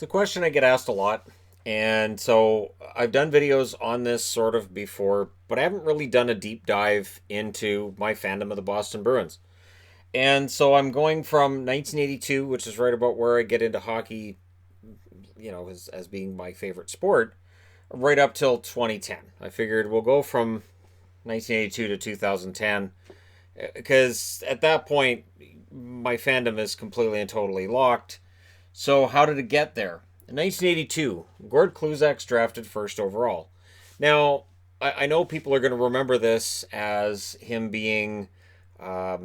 It's a question I get asked a lot. And so I've done videos on this sort of before, but I haven't really done a deep dive into my fandom of the Boston Bruins. And so I'm going from 1982, which is right about where I get into hockey, as being my favorite sport, right up till 2010. I figured we'll go from 1982 to 2010 because at that point, my fandom is completely and totally locked. So, how did it get there? In 1982, Gord Kluzak's drafted first overall. Now, I know people are going to remember this as him being, a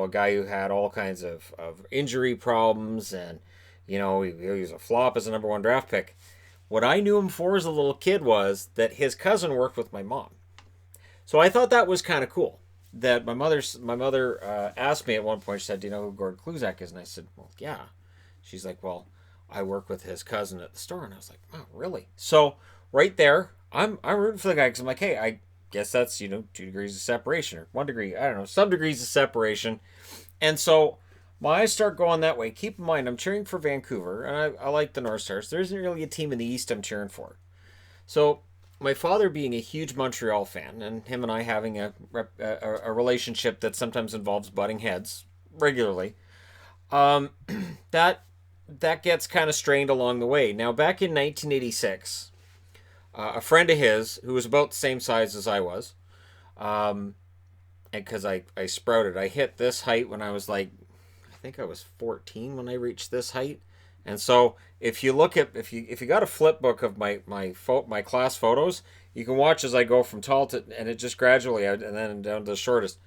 guy who had all kinds of injury problems and, he was a flop as a number one draft pick. What I knew him for as a little kid was that his cousin worked with my mom. So I thought that was kind of cool. That my mother asked me at one point. She said, "Do you know who Gord Kluzak is?" And I said, "Well, yeah." She's like, "Well, I work with his cousin at the store," and I was like, "Wow, really?" So right there, I'm rooting for the guy because I'm like, "Hey, I guess that's 2 degrees of separation or 1 degree, I don't know, some degrees of separation," and so my eyes start going that way. Keep in mind, I'm cheering for Vancouver, and I like the North Stars. There isn't really a team in the East I'm cheering for. So my father being a huge Montreal fan, and him and I having a relationship that sometimes involves butting heads regularly, um, that that gets kind of strained along the way. Now, back in 1986, a friend of his who was about the same size as I was, um, and because I sprouted, I hit this height when I was like, I think I was 14 when I reached this height. And so if you look at if you got a flip book of my class photos, you can watch as I go from tall to and it just gradually and then down to the shortest.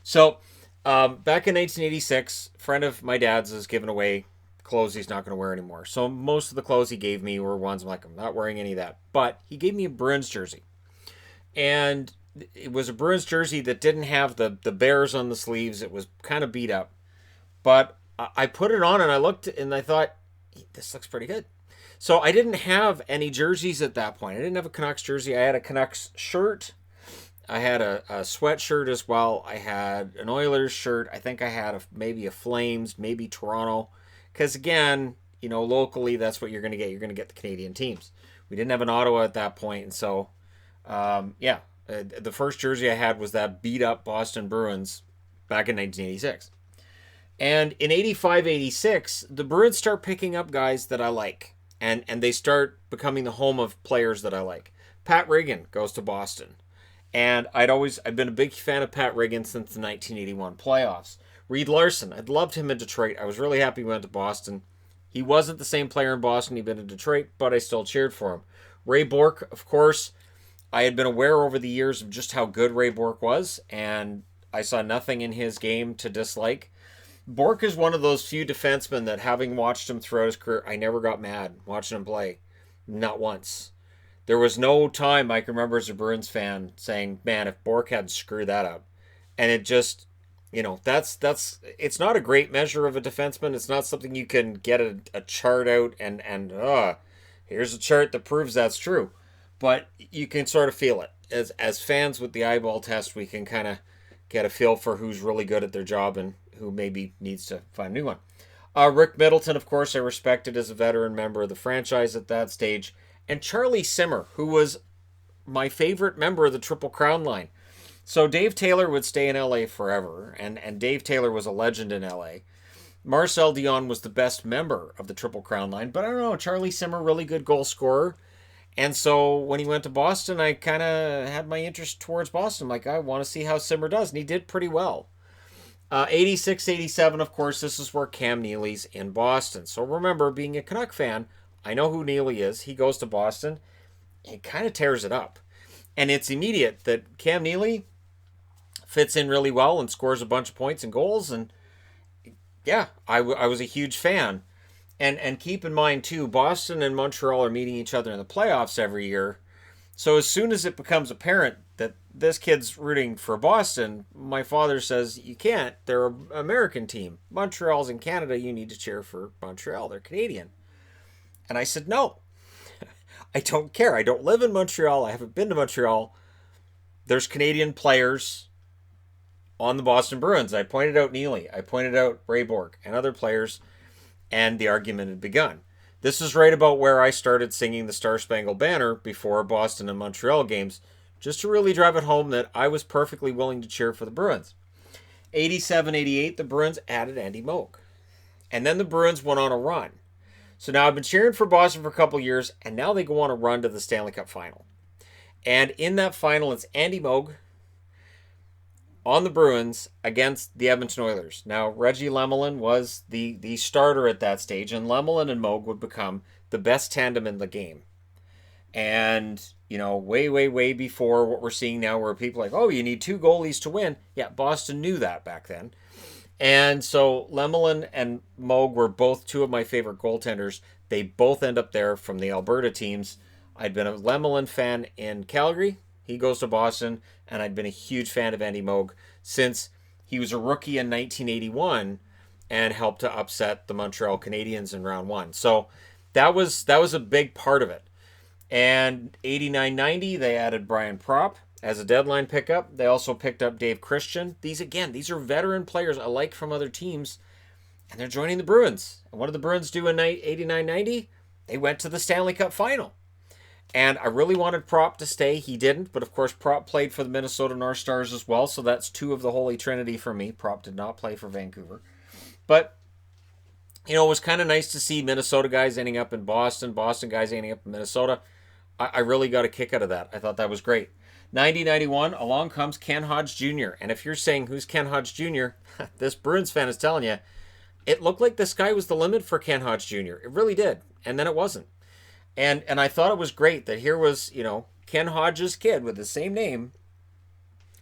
So back in 1986, a friend of my dad's is giving away clothes he's not going to wear anymore. So most of the clothes he gave me were ones I'm like, I'm not wearing any of that. But he gave me a Bruins jersey. And it was a Bruins jersey that didn't have the bears on the sleeves. It was kind of beat up. But I put it on and I looked and I thought, this looks pretty good. So I didn't have any jerseys at that point. I didn't have a Canucks jersey. I had a Canucks shirt. I had a sweatshirt as well. I had an Oilers shirt. I think I had maybe a Flames, maybe Toronto. Because again, locally, that's what you're going to get. You're going to get the Canadian teams. We didn't have an Ottawa at that point, and so, yeah, the first jersey I had was that beat up Boston Bruins back in 1986. And in 85, 86, the Bruins start picking up guys that I like. And they start becoming the home of players that I like. Pat Regan goes to Boston. And I've been a big fan of Pat Regan since the 1981 playoffs. Reed Larson, I'd loved him in Detroit. I was really happy he went to Boston. He wasn't the same player in Boston he'd been in Detroit, but I still cheered for him. Ray Bourque, of course, I had been aware over the years of just how good Ray Bourque was, and I saw nothing in his game to dislike. Bourque is one of those few defensemen that, having watched him throughout his career, I never got mad watching him play. Not once. There was no time I can remember as a Bruins fan saying, man, if Bourque hadn't screwed that up. And it just, that's it's not a great measure of a defenseman. It's not something you can get a chart out and here's a chart that proves that's true. But you can sort of feel it. As fans with the eyeball test, we can kind of get a feel for who's really good at their job and who maybe needs to find a new one. Rick Middleton, of course, I respected as a veteran member of the franchise at that stage. And Charlie Simmer, who was my favorite member of the Triple Crown line. So Dave Taylor would stay in LA forever, and Dave Taylor was a legend in LA. Marcel Dion was the best member of the Triple Crown line, but I don't know, Charlie Simmer, really good goal scorer. And so when he went to Boston, I kind of had my interest towards Boston. Like, I want to see how Simmer does, and he did pretty well. 86, 87, of course, this is where Cam Neely's in Boston. So remember, being a Canuck fan, I know who Neely is. He goes to Boston. He kind of tears it up. And it's immediate that Cam Neely fits in really well and scores a bunch of points and goals. And yeah, I was a huge fan. And keep in mind, too, Boston and Montreal are meeting each other in the playoffs every year. So as soon as it becomes apparent that this kid's rooting for Boston, my father says, you can't. They're an American team. Montreal's in Canada. You need to cheer for Montreal. They're Canadian. And I said, no, I don't care. I don't live in Montreal. I haven't been to Montreal. There's Canadian players on the Boston Bruins. I pointed out Neely. I pointed out Ray Bourque and other players, and the argument had begun. This is right about where I started singing the Star Spangled Banner before Boston and Montreal games, just to really drive it home that I was perfectly willing to cheer for the Bruins. 87-88, the Bruins added Andy Moog. And then the Bruins went on a run. So now I've been cheering for Boston for a couple years, and now they go on a run to the Stanley Cup final. And in that final, it's Andy Moog on the Bruins against the Edmonton Oilers. Now, Reggie Lemelin was the starter at that stage, and Lemelin and Moog would become the best tandem in the game. And, way before what we're seeing now, where people are like, oh, you need two goalies to win. Yeah, Boston knew that back then. And so Lemelin and Moog were both two of my favorite goaltenders. They both end up there from the Alberta teams. I'd been a Lemelin fan in Calgary. He goes to Boston. And I'd been a huge fan of Andy Moog since he was a rookie in 1981 and helped to upset the Montreal Canadiens in round one. So that was a big part of it. And 89-90, they added Brian Propp as a deadline pickup. They also picked up Dave Christian. These are veteran players I like from other teams, and they're joining the Bruins. And what did the Bruins do in 89-90? They went to the Stanley Cup final. And I really wanted Propp to stay. He didn't, but of course Propp played for the Minnesota North Stars as well, so that's two of the Holy Trinity for me. Propp did not play for Vancouver. But, it was kind of nice to see Minnesota guys ending up in Boston, Boston guys ending up in Minnesota. I really got a kick out of that. I thought that was great. 90-91, along comes Ken Hodge Jr. And if you're saying, who's Ken Hodge Jr., this Bruins fan is telling you, it looked like the sky was the limit for Ken Hodge Jr. It really did. And then it wasn't. And I thought it was great that here was, Ken Hodge's kid with the same name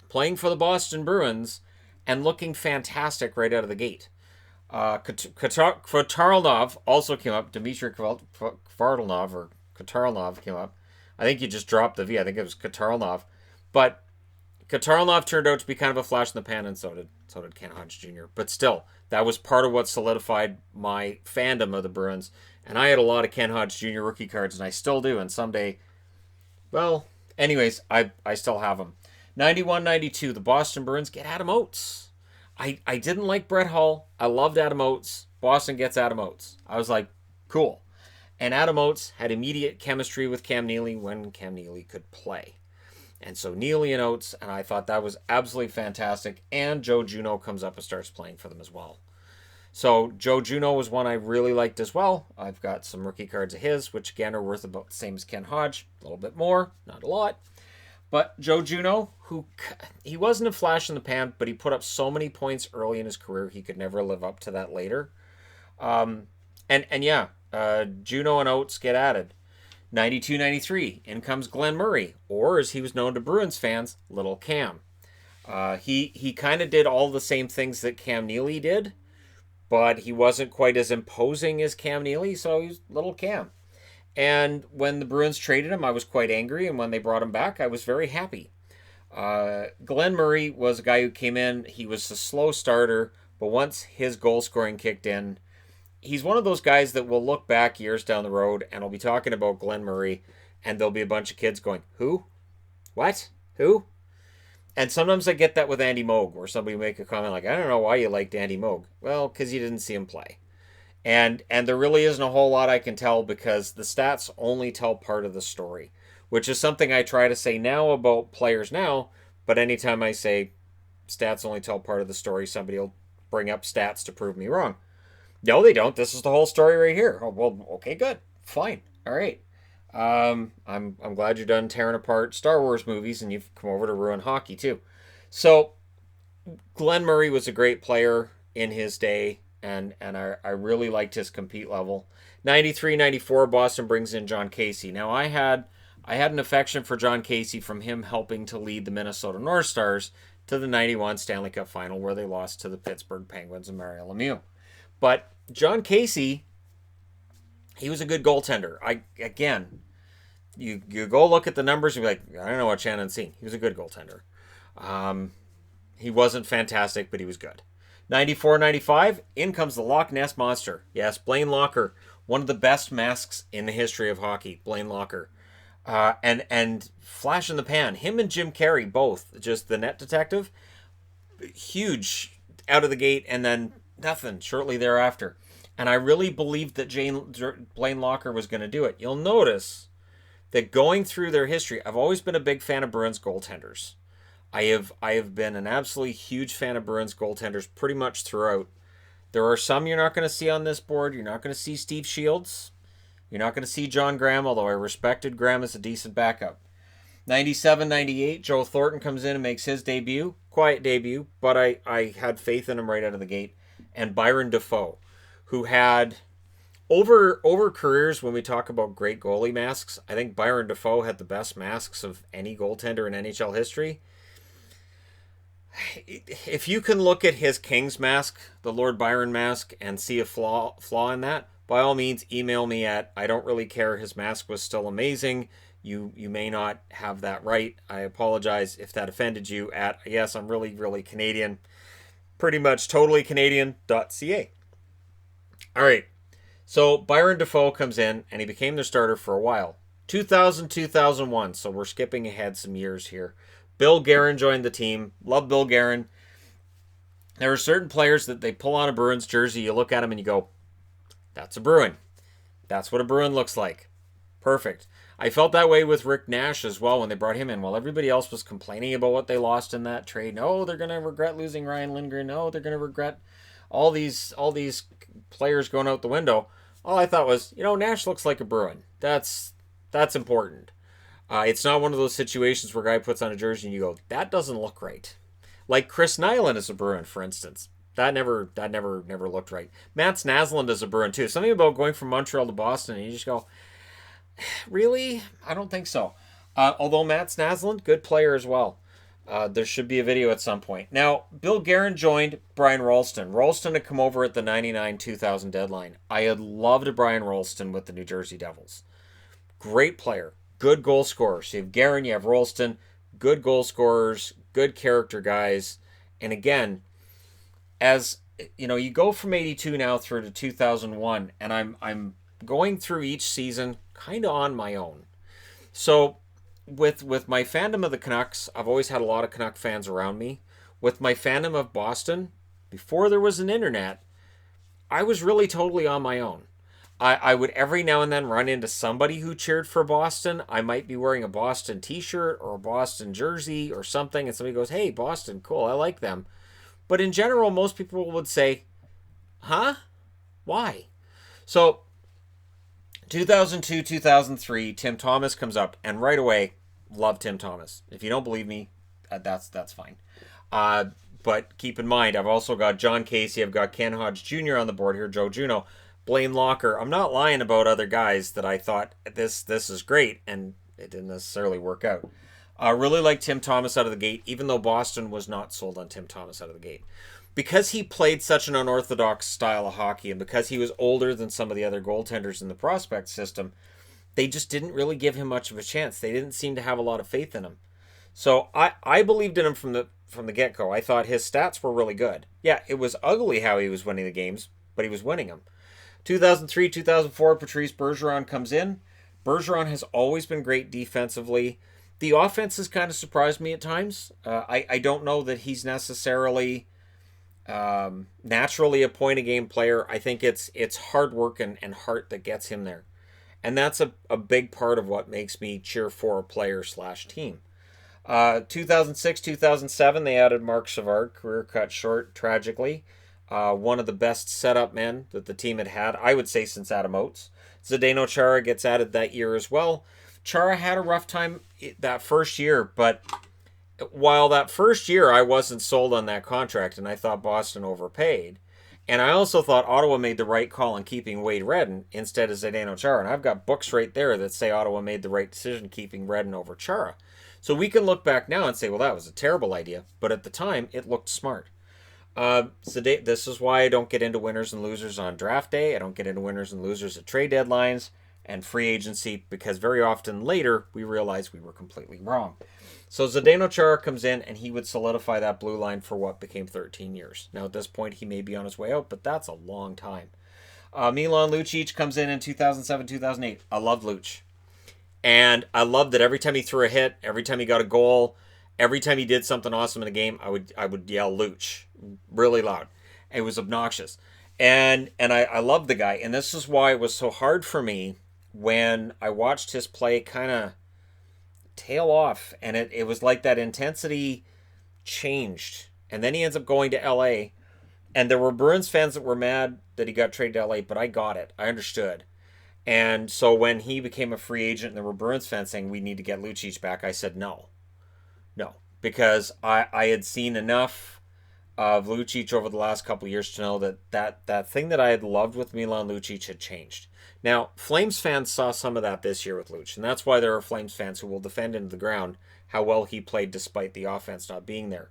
playing for the Boston Bruins and looking fantastic right out of the gate. Katarlnov also came up. Dmitry Kvartalnov or Katarlnov came up. I think you just dropped the V. I think it was Katarlnov. But Katarlnov turned out to be kind of a flash in the pan, and so did Ken Hodge Jr. But still, that was part of what solidified my fandom of the Bruins. And I had a lot of Ken Hodge Jr. rookie cards, and I still do. And someday, well, anyways, I still have them. 91-92, the Boston Bruins get Adam Oates. I didn't like Brett Hull. I loved Adam Oates. Boston gets Adam Oates. I was like, cool. And Adam Oates had immediate chemistry with Cam Neely when Cam Neely could play. And so Neely and Oates, and I thought that was absolutely fantastic. And Joe Juno comes up and starts playing for them as well. So Joe Juno was one I really liked as well. I've got some rookie cards of his, which again are worth about the same as Ken Hodge. A little bit more, not a lot. But Joe Juno, he wasn't a flash in the pan, but he put up so many points early in his career, he could never live up to that later. Juno and Oates get added. 92-93, in comes Glenn Murray, or as he was known to Bruins fans, Little Cam. He kind of did all the same things that Cam Neely did, but he wasn't quite as imposing as Cam Neely, so he's Little Cam. And when the Bruins traded him, I was quite angry, and when they brought him back, I was very happy. Glenn Murray was a guy who came in, he was a slow starter, but once his goal scoring kicked in, he's one of those guys that will look back years down the road and I'll be talking about Glenn Murray and there'll be a bunch of kids going, who? What? Who? And sometimes I get that with Andy Moog, where somebody will make a comment like, I don't know why you liked Andy Moog. Well, because you didn't see him play. And there really isn't a whole lot I can tell because the stats only tell part of the story, which is something I try to say now about players now, but anytime I say stats only tell part of the story, somebody will bring up stats to prove me wrong. No, they don't. This is the whole story right here. Oh, well, okay, good. Fine. All right. I'm glad you're done tearing apart Star Wars movies and you've come over to ruin hockey too. So Glenn Murray was a great player in his day, and I really liked his compete level. 93-94, Boston brings in John Casey. Now I had an affection for John Casey from him helping to lead the Minnesota North Stars to the 91 Stanley Cup final where they lost to the Pittsburgh Penguins and Mario Lemieux. But John Casey, he was a good goaltender. You go look at the numbers and be like, I don't know what Shannon's seeing. He was a good goaltender. He wasn't fantastic, but he was good. 94-95, in comes the Loch Ness Monster. Yes, Blaine Locker, one of the best masks in the history of hockey, Blaine Locker. And flash in the pan, him and Jim Carrey both, just the net detective, huge out of the gate, and then nothing shortly thereafter. And I really believed that Blaine Locker was going to do it. You'll notice that going through their history, I've always been a big fan of Bruins goaltenders. I have been an absolutely huge fan of Bruins goaltenders pretty much throughout. There are some you're not going to see on this board. You're not going to see Steve Shields. You're not going to see John Graham, although I respected Graham as a decent backup. 97, 98, Joe Thornton comes in and makes his debut. Quiet debut, but I had faith in him right out of the gate. And Byron Dafoe, who had over careers, when we talk about great goalie masks, I think Byron Dafoe had the best masks of any goaltender in NHL history. If you can look at his King's mask, the Lord Byron mask, and see a flaw in that, by all means, email me at I don't really care. His mask was still amazing. You may not have that right. I apologize if that offended you. At yes, I'm really, really Canadian. Pretty much totally Canadian.ca. All right. So Byron Dafoe comes in, and he became their starter for a while. 2000, 2001. So we're skipping ahead some years here. Bill Guerin joined the team. Love Bill Guerin. There are certain players that they pull on a Bruins jersey. You look at them and you go, that's a Bruin. That's what a Bruin looks like. Perfect. I felt that way with Rick Nash as well when they brought him in. While everybody else was complaining about what they lost in that trade. No, they're going to regret losing Ryan Lindgren. No, they're going to regret all these players going out the window. All I thought was, Nash looks like a Bruin. That's important. It's not one of those situations where a guy puts on a jersey and you go, that doesn't look right. Like Chris Nyland as a Bruin, for instance. That never looked right. Mats Naslund as a Bruin, too. Something about going from Montreal to Boston, and you just go, really? I don't think so. Although Mats Naslund, good player as well. There should be a video at some point. Now, Bill Guerin joined Brian Rolston. Rolston had come over at the 99-2000 deadline. I had loved Brian Rolston with the New Jersey Devils. Great player. Good goal scorers. So you have Guerin, you have Rolston, good goal scorers, good character guys. And again, as you go from 82 now through to 2001, and I'm going through each season kind of on my own. So with my fandom of the Canucks, I've always had a lot of Canuck fans around me. With my fandom of Boston, before there was an internet, I was really totally on my own. I would every now and then run into somebody who cheered for Boston. I might be wearing a Boston t-shirt or a Boston jersey or something, and somebody goes, hey, Boston, cool, I like them. But in general, most people would say, huh? Why? So 2002, 2003, Tim Thomas comes up, and right away, love Tim Thomas. If you don't believe me, that's fine. But keep in mind, I've also got John Casey, I've got Ken Hodge Jr. on the board here, Joe Juno, Blaine Locker. I'm not lying about other guys that I thought this is great, and it didn't necessarily work out. I really like Tim Thomas out of the gate, even though Boston was not sold on Tim Thomas out of the gate. Because he played such an unorthodox style of hockey, and because he was older than some of the other goaltenders in the prospect system, they just didn't really give him much of a chance. They didn't seem to have a lot of faith in him. So I believed in him from the get-go. I thought his stats were really good. Yeah, it was ugly how he was winning the games, but he was winning them. 2003, 2004, Patrice Bergeron comes in. Bergeron has always been great defensively. The offense has kind of surprised me at times. I don't know that he's necessarily naturally a point-a-game player. I think it's hard work and heart that gets him there. And that's a big part of what makes me cheer for a player/team. 2006, 2007, they added Mark Savard, career cut short, tragically. One of the best setup men that the team had, I would say, since Adam Oates. Zdeno Chara gets added that year as well. Chara had a rough time that first year, but while that first year I wasn't sold on that contract and I thought Boston overpaid, and I also thought Ottawa made the right call in keeping Wade Redden instead of Zdeno Chara, and I've got books right there that say Ottawa made the right decision keeping Redden over Chara. So we can look back now and say, well, that was a terrible idea, but at the time it looked smart. This is why I don't get into winners and losers on draft day. I don't get into winners and losers at trade deadlines and free agency, because very often later we realize we were completely wrong. So Zdeno Chara comes in and he would solidify that blue line for what became 13 years. Now at this point he may be on his way out, but that's a long time. Milan Lucic comes in 2007, 2008. I love Luch. And I loved that every time he threw a hit, every time he got a goal, every time he did something awesome in a game, I would yell Luch really loud. It was obnoxious. And I love the guy. And this is why it was so hard for me when I watched his play kind of tail off. And it was like that intensity changed. And then he ends up going to LA. And there were Bruins fans that were mad that he got traded to LA, but I got it. I understood. And so when he became a free agent and there were Bruins fans saying we need to get Lucic back, I said no. No. Because I had seen enough of Lucic over the last couple of years to know that thing that I had loved with Milan Lucic had changed. Now, Flames fans saw some of that this year with Lucic, and that's why there are Flames fans who will defend into the ground how well he played despite the offense not being there.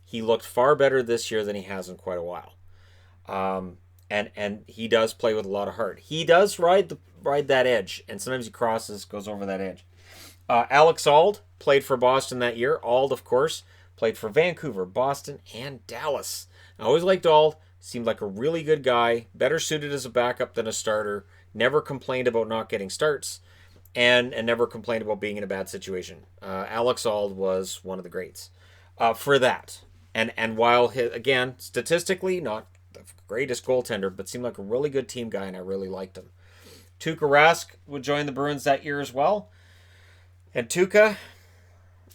He looked far better this year than he has in quite a while. And he does play with a lot of heart. He does ride that edge, and sometimes he goes over that edge. Alex Auld played for Boston that year. Auld, of course, played for Vancouver, Boston, and Dallas. I always liked Auld. Seemed like a really good guy. Better suited as a backup than a starter. Never complained about not getting starts, and never complained about being in a bad situation. Alex Auld was one of the greats for that. And while again statistically not the greatest goaltender, but seemed like a really good team guy, and I really liked him. Tuukka Rask would join the Bruins that year as well. And Tuukka,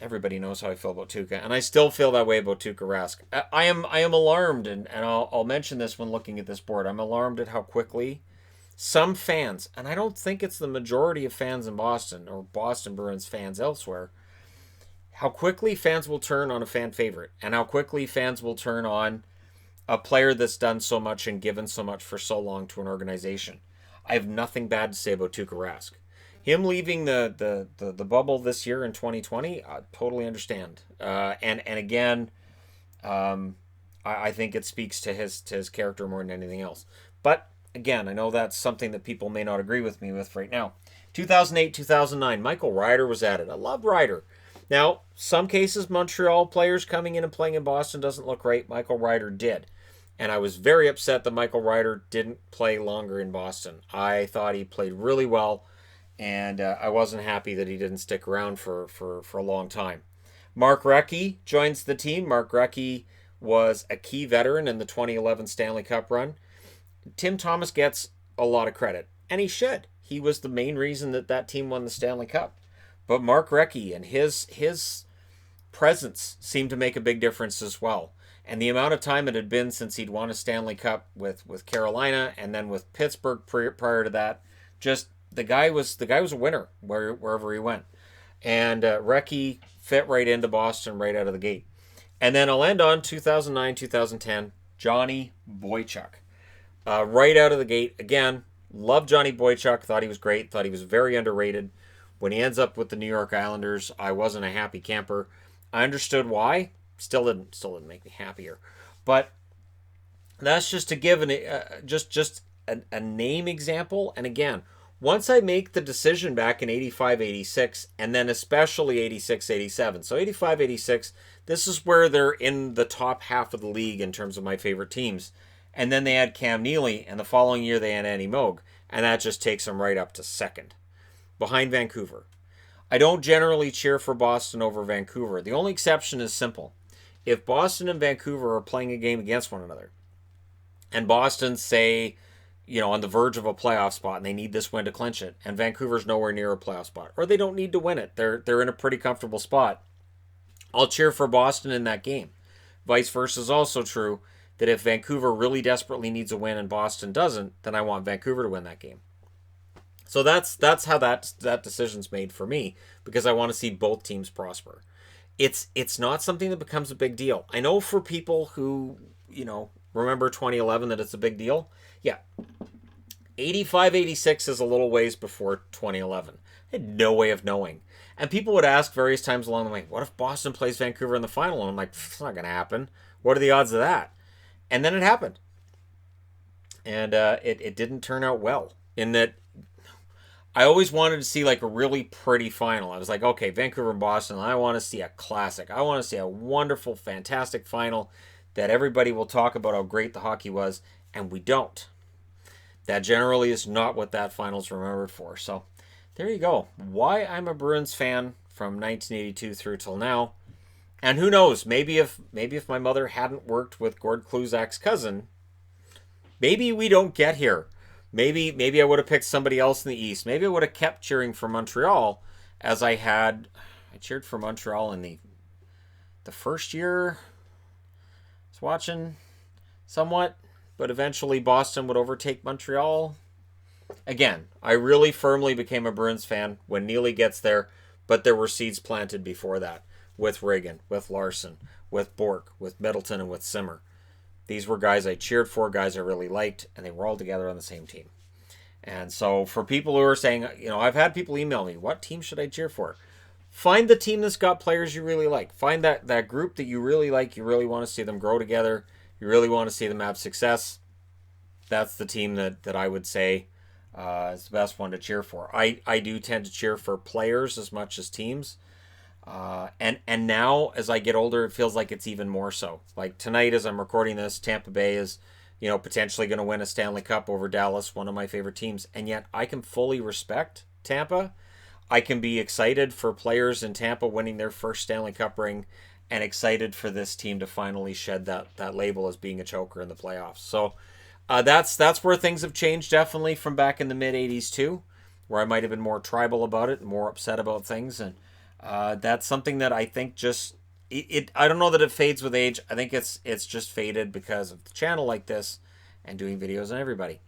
everybody knows how I feel about Tuukka, and I still feel that way about Tuukka Rask. I am alarmed, and I'll mention this when looking at this board. I'm alarmed at how quickly some fans, and I don't think it's the majority of fans in Boston or Boston Bruins fans elsewhere, how quickly fans will turn on a fan favorite, and how quickly fans will turn on a player that's done so much and given so much for so long to an organization. I have nothing bad to say about Tuukka Rask. Him leaving the bubble this year in 2020, I totally understand. And again, I think it speaks to his character more than anything else. But again, I know that's something that people may not agree with me with right now. 2008, 2009, Michael Ryder was at it. I love Ryder. Now, some cases, Montreal players coming in and playing in Boston doesn't look right. Michael Ryder did. And I was very upset that Michael Ryder didn't play longer in Boston. I thought he played really well, and I wasn't happy that he didn't stick around for a long time. Mark Recchi joins the team. Mark Recchi was a key veteran in the 2011 Stanley Cup run. Tim Thomas gets a lot of credit, and he should. He was the main reason that team won the Stanley Cup. But Mark Recchi and his presence seemed to make a big difference as well. And the amount of time it had been since he'd won a Stanley Cup with Carolina and then with Pittsburgh prior to that, just the guy was a winner wherever he went. And Recchi fit right into Boston right out of the gate. And then I'll end on 2009, 2010, Johnny Boychuk. Right out of the gate, again, loved Johnny Boychuk, thought he was great, thought he was very underrated. When he ends up with the New York Islanders, I wasn't a happy camper. I understood why. Still didn't make me happier. But that's just to give a name example. And again, once I make the decision back in 85, 86, and then especially 86, 87. So 85, 86, this is where they're in the top half of the league in terms of my favorite teams. And then they add Cam Neely, and the following year they add Andy Moog. And that just takes them right up to second, behind Vancouver. I don't generally cheer for Boston over Vancouver. The only exception is simple. If Boston and Vancouver are playing a game against one another, and Boston, say, on the verge of a playoff spot, and they need this win to clinch it, and Vancouver's nowhere near a playoff spot, or they don't need to win it, they're in a pretty comfortable spot, I'll cheer for Boston in that game. Vice versa is also true, that if Vancouver really desperately needs a win and Boston doesn't, then I want Vancouver to win that game. So that's how that decision's made for me, because I want to see both teams prosper. It's not something that becomes a big deal. I know for people who, remember 2011 that it's a big deal. Yeah. 85, 86 is a little ways before 2011. I had no way of knowing. And people would ask various times along the way, what if Boston plays Vancouver in the final? And I'm like, it's not going to happen. What are the odds of that? And then it happened. And it didn't turn out well, in that I always wanted to see like a really pretty final. I was like, okay, Vancouver and Boston, I want to see a classic. I want to see a wonderful, fantastic final that everybody will talk about how great the hockey was, and we don't. That generally is not what that final's remembered for. So there you go. Why I'm a Bruins fan from 1982 through till now. And who knows, maybe if my mother hadn't worked with Gord Kluzak's cousin, Maybe we don't get here. Maybe I would have picked somebody else in the East. Maybe I would have kept cheering for Montreal as I had. I cheered for Montreal in the first year. I was watching somewhat, but eventually Boston would overtake Montreal. Again, I really firmly became a Bruins fan when Neely gets there, but there were seeds planted before that with Reagan, with Larson, with Bourque, with Middleton, and with Simmer. These were guys I cheered for, guys I really liked, and they were all together on the same team. And so for people who are saying, I've had people email me, what team should I cheer for? Find the team that's got players you really like. Find that group that you really like, you really want to see them grow together, you really want to see them have success. That's the team that I would say is the best one to cheer for. I do tend to cheer for players as much as teams. And now as I get older, it feels like it's even more so. Like tonight, as I'm recording this, Tampa Bay is, potentially going to win a Stanley Cup over Dallas, one of my favorite teams. And yet I can fully respect Tampa. I can be excited for players in Tampa winning their first Stanley Cup ring and excited for this team to finally shed that label as being a choker in the playoffs. So that's where things have changed definitely from back in the mid-'80s too, where I might have been more tribal about it, more upset about things. And that's something that I think just I don't know that it fades with age. I think it's just faded because of the channel like this and doing videos on everybody.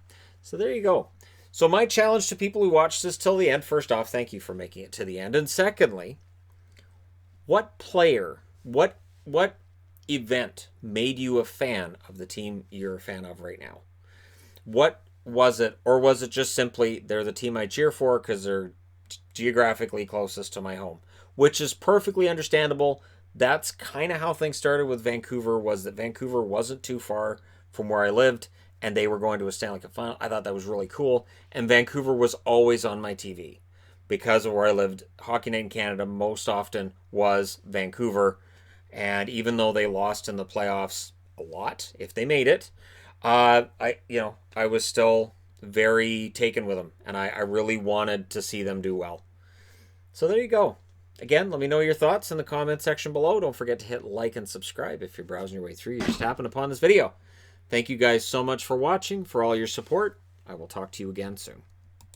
So there you go. So my challenge to people who watch this till the end, first off, thank you for making it to the end. And secondly, what player, what event made you a fan of the team you're a fan of right now? What was it? Or was it just simply they're the team I cheer for because they're geographically closest to my home? Which is perfectly understandable. That's kind of how things started with Vancouver, was that Vancouver wasn't too far from where I lived, and they were going to a Stanley Cup final. I thought that was really cool, and Vancouver was always on my TV. Because of where I lived, Hockey Night in Canada most often was Vancouver, and even though they lost in the playoffs a lot, if they made it, I was still very taken with them, and I really wanted to see them do well. So there you go. Again, let me know your thoughts in the comment section below. Don't forget to hit like and subscribe if you're browsing your way through. You're just happened upon this video. Thank you guys so much for watching, for all your support. I will talk to you again soon.